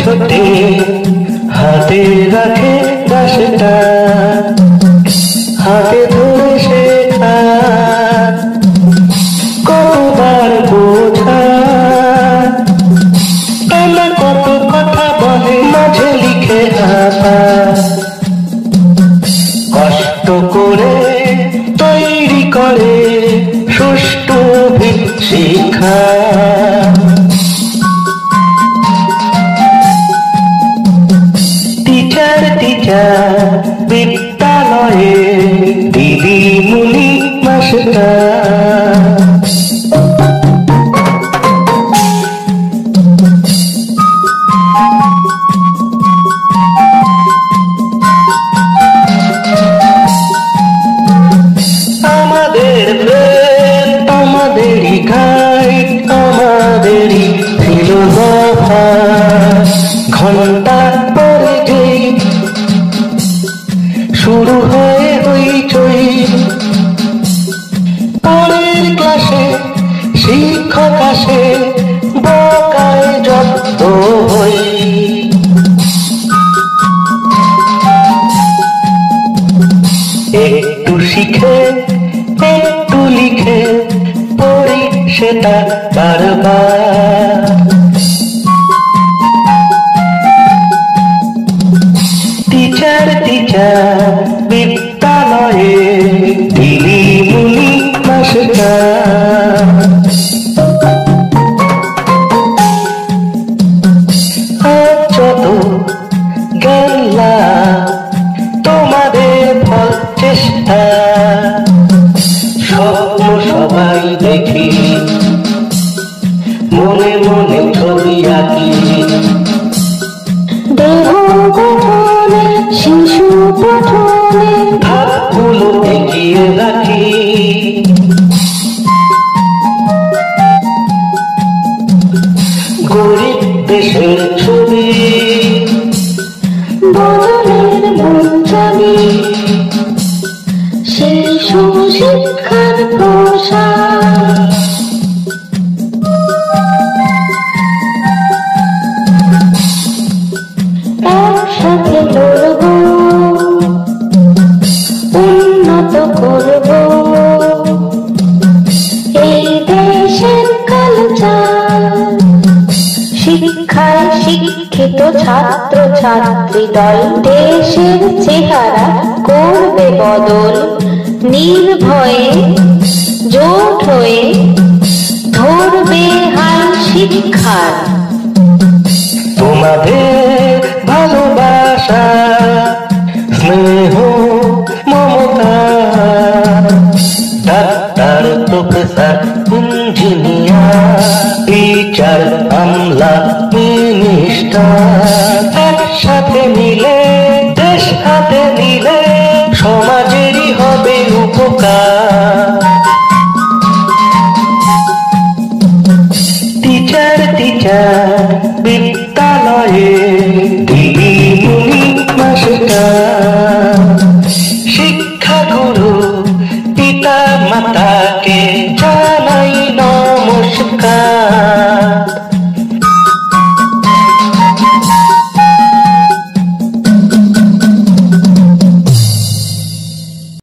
ছোটে হাতে রাখে বাসটা, হাতে ধরে শেখা কতবার বোঝা, আমার কত কথা বলে মাঝে লিখে হাতা, কষ্ট করে তৈরি করে সুষ্ঠু শিক্ষা। টিচার টিচার বিদ্যালয়ে দিদিমণি মাস্টার, আমাদের প্রেম আমাদেরই গাইড, আমাদেরই ফিলোসফার। ঘন্টা পরে যেই শুরু হয় হইচই, পরের ক্লাসে শিক্ষক আসে বকায় যত হই। একটু শিখে একটু লিখে পড়ি সেটা বারবার, টিচার টিচার বিদ্যালয়ে দিদিমণি মাস্টার। আজ যত গেলা তোমাদের ফল চেষ্টা, স্বপ্ন সবাই দেখি মনে মনে ছবি আঁকি, দেহ গঠনে শিশু পঠনে ধাপগুলো এগিয়ে রাখি, গরিব দেশের ছবি বদলের বঞ্চনী, শিশু শিক্ষার প্রসার। একসাথে লড়ব উন্নত করব এই দেশের কালচার। শিক্ষায় শিক্ষিত ছাত্র ছাত্রী দল দেশের চেহারা করবে বদল, নির্ভয়ে জোট হয়ে ধরবে হাল শিক্ষার। তোমাদের ভালোবাসা স্নেহ Mamata, doctor professor engineer teacher আমলা মিনিস্টার, একসাথে মিলে দেশ হাতে নিলে সমাজেরই হবে উপকার। টিচার টিচার বিদ্যালয়ে